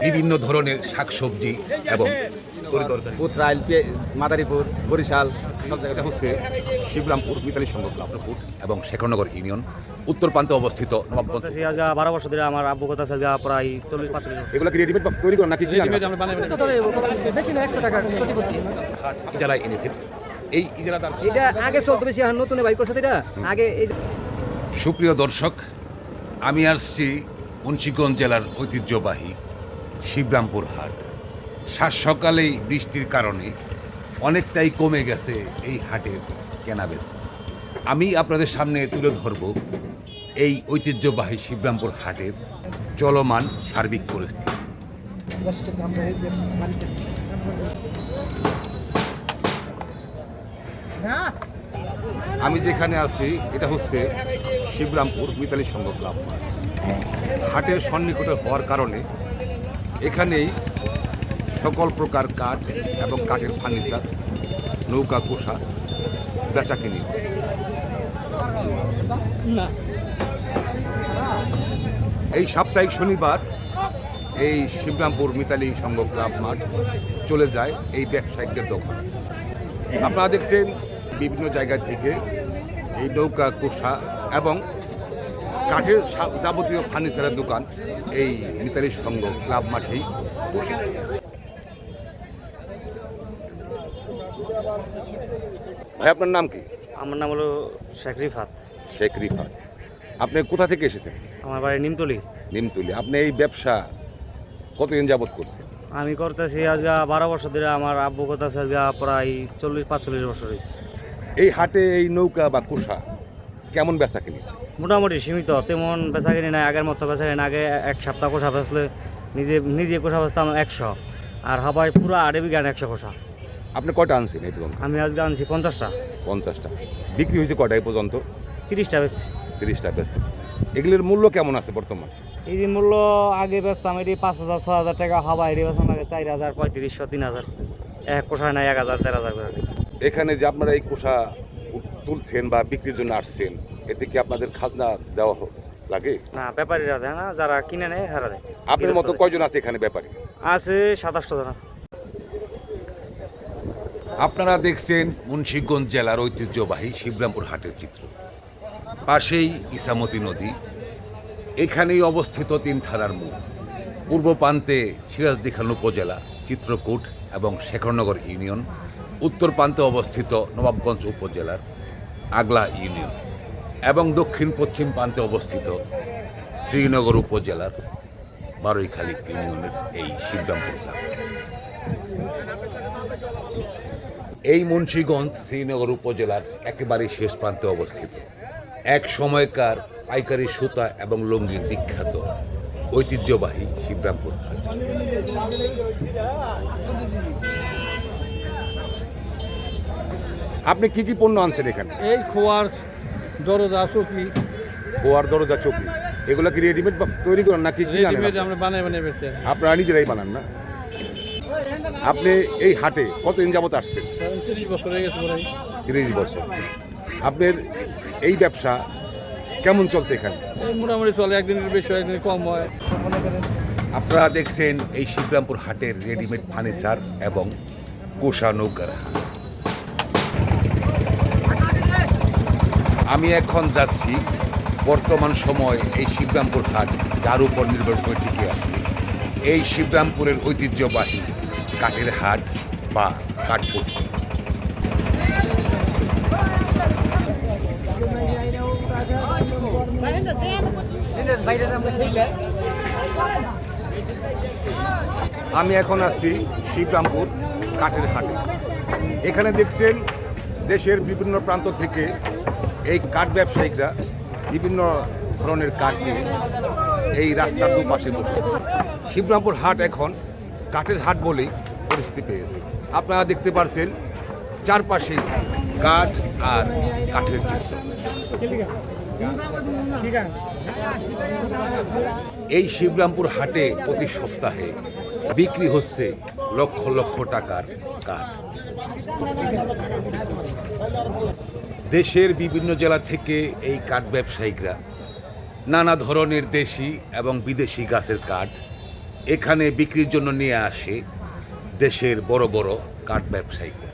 বিভিন্ন ধরনের শাকসবজি এবং উত্তরাইল মাদারীপুর বরিশাল সব এটা জায়গাটা হচ্ছে শিবরামপুর মিতালী সংঘ ক্লাব এবং শেখরনগর ইউনিয়ন উত্তর প্রান্তে অবস্থিত নবাবগঞ্জ। 12 বছর ধরে আমার আব্বু কথা আছে প্রায় 40-45 বছর। এগুলো কি রেডিমেড তৈরি করেন নাকি ইজারায় এনেছেন এই ইজারাদার। এটা আগে চলতো বেশি, এখন নতুন বাইক করছে এটা আগে। সুপ্রিয় দর্শক, আমি আসছি মুন্সিগঞ্জ জেলার ঐতিহ্যবাহী শিবরামপুর হাট। সাত সকালেই বৃষ্টির কারণে অনেকটাই কমে গেছে এই হাটের কেনাবেচা। আমি আপনাদের সামনে তুলে ধরব এই ঐতিহ্যবাহী শিবরামপুর হাটের চলমান সার্বিক পরিস্থিতি। আমি যেখানে আছি এটা হচ্ছে শিবরামপুর মিতালী সংঘ ক্লাব। হাটের সন্নিকটে হওয়ার কারণে এখানেই সকল প্রকার কাঠ এবং কাঠের ফার্নিচার, নৌকা কোষা বেচা কিনি। এই সাপ্তাহিক শনিবার এই শিবরামপুর মিতালী সংঘ ক্লাব মাঠ চলে যায় এই ব্যবসায়িকদের দখল। আপনারা দেখছেন বিভিন্ন জায়গা থেকে এই নৌকা কোষা এবং কাঠের যাবতীয় ফার্নিচারের দোকান এই মিতালী সংঘ ক্লাব মাঠেই বসেছে। ভাই, আপনার নাম কি? আমার নাম হলো শেখ রিফাত। শেখ রিফাত। আপনি কোথা থেকে এসেছেন? আমার বাড়ি নিমতলি। নিমতলি। আপনি এই ব্যবসা কতদিন যাবত করছেন? আমি করতেছি আজকে 12 বছর ধরে, আমার আব্বু কথা আছে আজকে প্রায় 40-45 বছর হয়েছে। এই হাটে এই নৌকা বা কোষা কেমন বেচা কিনি? মোটামুটি সীমিত, তেমন বেচা কিনি নাই আগের মতো বেচা কিনি। আগে এক সপ্তাহ কোষা বেচলে নিজে কোষা বেচতাম 100, আর হাবাই পুরো 8 বিঘা 100 কোষা। আপনি কয়টা আনছেন এই পর্যন্ত? আমি আজকে আনছি 50টা। 50টা। বিক্রি হয়েছে কয়টা এই পর্যন্ত? 30টা বেশি। 30টা বেচছে। এগুলির মূল্য কেমন আছে বর্তমান? এই মূল্য আগে বেচতাম এটি 5,000-6,000 টাকা, হাবা এটি বেচতাম আগে 4,000, 3,500-3,000। এক কোষায় নাই 1,000-1,500 করে। এখানে যে আপনারা এই কোষা তুলছেন বা বিক্রির জন্য আসছেন, এতে কি আপনাদের খাজনা দেওয়া লাগে? না, ব্যাপারীরা দেয় না, যারা কিনে নেয় হারা দেয়। আপনার মতো কয়জন আছে এখানে ব্যাপারী? আছে 27 জন আছে। আপনারা দেখছেন মুন্সিগঞ্জ জেলার ঐতিহ্যবাহী শিবরামপুর হাটের চিত্র। পাশেই ইসামতি নদী, এখানেই অবস্থিত 3 থানার মুখ। পূর্ব প্রান্তে সিরাজদি খান উপজেলা, চিত্রকূট এবং শেখরনগর ইউনিয়ন, উত্তর প্রান্তে অবস্থিত নবাবগঞ্জ উপজেলার আগলা ইউনিয়ন এবং দক্ষিণ পশ্চিম প্রান্তে অবস্থিত শ্রীনগর উপজেলার বারৈখালী ইউনিয়নের এই শিবরামপুর ক্লাব। এই মুন্সিগঞ্জ শ্রীনগর উপজেলার একেবারে শেষ প্রান্তে অবস্থিত এক সময়কার পাইকারি সুতা এবং লুঙ্গির বিখ্যাত ঐতিহ্যবাহী শিবরামপুর হাট। আপনি কি কি পণ্য আনছেন এখানে? এই খোয়ার দরজা চৌকি। খোয়ার দরজা চৌকি, এগুলো কি রেডিমেড তৈরি করেন নাকি কি আনেন? রেডিমেড আমরা বানাই বেচি। আপনারা নিজেরাই বানান না? আপনি এই হাটে কতদিন যাবত আসছেন? 30 বছর হয়ে গেছে প্রায়। 30 বছর। আপনার এই ব্যবসা কেমন চলছে এখানে? এই মোটামুটি চলে, একদিনের বেশি হয়, একদিন কম হয়। আপনারা দেখছেন এই শিবরামপুর হাটের রেডিমেড ফার্নিচার এবং কোষা নৌকার হাট। আমি এখন যাচ্ছি বর্তমান সময় এই শিবরামপুর হাট যার উপর নির্ভর করে টিকে আছে এই শিবরামপুরের ঐতিহ্যবাহী কাঠের হাট বা কাঠপট্টি। আমি এখন আছি শিবরামপুর কাঠের হাটে। এখানে দেখছেন দেশের বিভিন্ন প্রান্ত থেকে এই কাঠ ব্যবসায়িকরা বিভিন্ন ধরনের কাঠ নিয়ে এই রাস্তার দুপাশে বসে। শিবরামপুর হাট এখন কাঠের হাট বলেই পরিস্থিতি পেয়েছে। আপনারা দেখতে পাচ্ছেন চারপাশে কাঠ আর কাঠের চিত্র। এই শিবরামপুর হাটে প্রতি সপ্তাহে বিক্রি হচ্ছে লক্ষ লক্ষ টাকার কাঠ। দেশের বিভিন্ন জেলা থেকে এই কাঠ ব্যবসায়িকরা নানা ধরনের দেশি এবং বিদেশি গাছের কাঠ এখানে বিক্রির জন্য নিয়ে আসে দেশের বড় বড় কাঠ ব্যবসায়ীরা।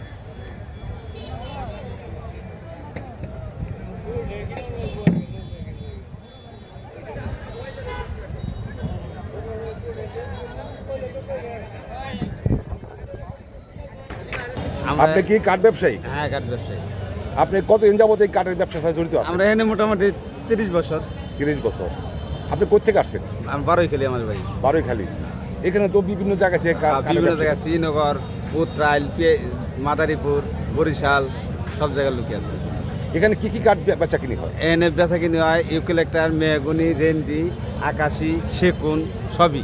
আপনি কি কাঠ ব্যবসায়ী? হ্যাঁ কাঠ ব্যবসায়ী। আপনি কতদিন যাবত এই কাঠের ব্যবসার সাথে জড়িত আছেন? আমরা এখানে মোটামুটি 30 বছর। 30 বছর। আপনি কোথেকে আসছেন? আমি বারোই খেলি আমার বাড়ি। বারৈখালী। এখানে তো বিভিন্ন জায়গা থেকে বিভিন্ন জায়গায় শ্রীনগর, উত্তরাইল, মাদারীপুর, বরিশাল সব জায়গার লোক আছে। এখানে কি কি কাঠ বেচা কিনি হয়? এনে বেচা কিনে হয় ইউক্যালিপ্টাস, মেহগনি, রেন্ডি, আকাশি, সেগুন সবই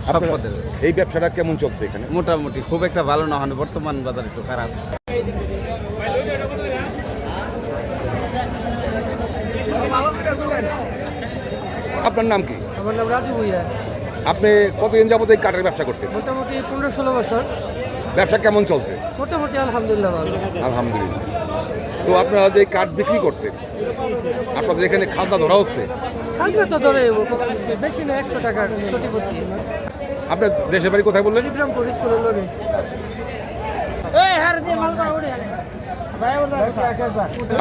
সব আপনার পদের। এই ব্যবসাটা কেমন চলছে এখানে? মোটামুটি খুব একটা ভালো না হয়, বর্তমান বাজার একটু খারাপ। আপনার নাম কি? আমার নাম রাজু ভুইয়া। আপনি কতদিন যাবত এই কাঠের ব্যবসা করছেন? মোটামুটি 15-16 বছর। ব্যবসা কেমন চলছে? মোটামুটি আলহামদুলিল্লাহ ভালো। আলহামদুলিল্লাহ। তো আপনারা যে কাঠ বিক্রি করছেন, আপনাদের এখানে খাজনা ধরা হচ্ছে? থাকবে তো ধরে বেশি না, 100 টাকা ছুটিপত্তি। আপনার দেশের বাড়ি কোথায় বললেন? শিবরামপুর স্কুলের লোকে।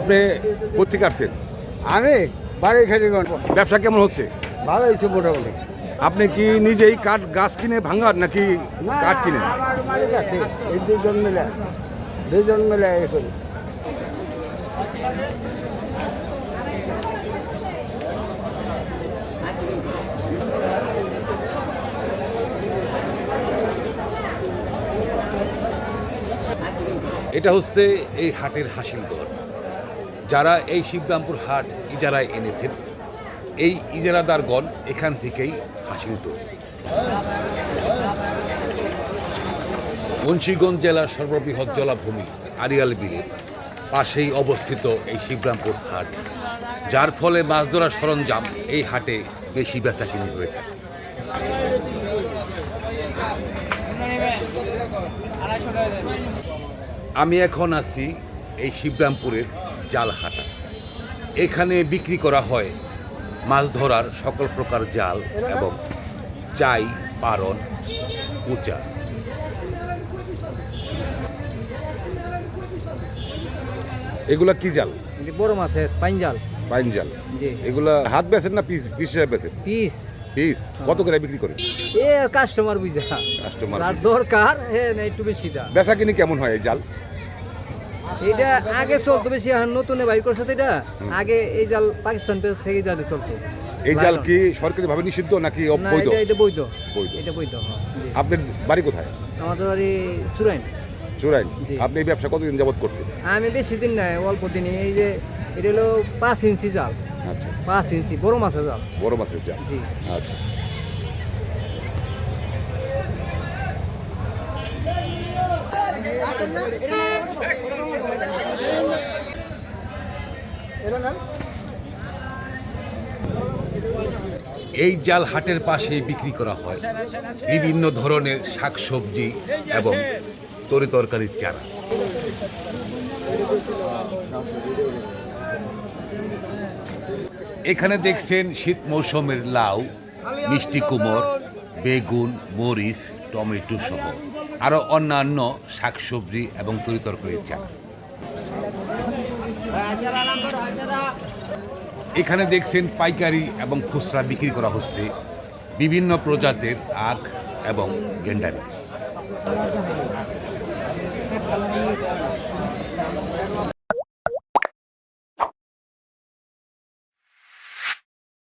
আপনি কোথেকে আসছেন? আমি বাড়ি খেলি ব্যবসা কেমন হচ্ছে? ভালো হয়েছে মোটামুটি। আপনি কি নিজেই কাঠ গাছ কিনে ভাঙার নাকি কাঠ কিনেন? আমার মালিক আছে, এই দুজন মিলে এ করি। এটা হচ্ছে এই হাটের হাসিল ঘর। যারা এই শিবরামপুর হাট ইজারায় এনেছেন, এই ইজারাদারগণ এখান থেকেই হাসিল তোলে। মুন্সিগঞ্জ জেলার সর্ববৃহৎ জলাভূমি আড়িয়াল বিলের পাশেই অবস্থিত এই শিবরামপুর হাট, যার ফলে মাছ ধরার সরঞ্জাম এই হাটে বেশি বেচাকিনি হয়ে থাকে। আমি এখন আছি এই শিবরামপুরের জাল হাটা। এখানে বিক্রি করা হয় মাছ ধরার সকল প্রকার জাল এবং চাই, পারন, উচা। এগুলা কি জাল? বড় মাছের পাইনজাল। পাইন জাল। জি। এগুলা হাত বেচেন না পিস হিসাবে বেচেন? পিস। পিস কত করে বিক্রি করেন? এ কাস্টমার বুঝা। কাস্টমার যার দরকার একটু বেশি দাম। বেচা কিনি কেমন হয় এই জাল? এটা আগে চলতো বেশি, এখন নতুনে বাইর করছে তো এটা। আগে এই জাল পাকিস্তান থেকে জালে চলতো। এই জাল কি সরকারি ভাবে নিষিদ্ধ নাকি না, অবৈধ? এটা বৈধ। বৈধ। এটা বৈধ, হ্যাঁ। জি। আপনার বাড়ি কোথায়? আমাদের বাড়ি চুরাইন। চুরাইন। জি। আপনি এই ব্যবসা কতদিন যাবত করছেন? আমি বেশি দিন নাই, অল্প দিনই। এই যে এটা হলো 5 ইঞ্চি জাল। আচ্ছা, 5 ইঞ্চি বড় মাছের জাল। বড় মাছের জাল। জি। আচ্ছা। এই জাল হাটের পাশে বিক্রি করা হয় বিভিন্ন ধরনের শাকসবজি এবং তরিতরকারির চারা। এখানে দেখছেন শীত মৌসুমের লাউ, মিষ্টি কুমড়, বেগুন, মরিচ, টমেটো সহ আরও অন্যান্য শাকসবজি এবং তরিতরকারির চারা। এখানে দেখছেন পাইকারি এবং খুচরা বিক্রি করা হচ্ছে বিভিন্ন প্রজাতির আখ এবং গেন্ডারি।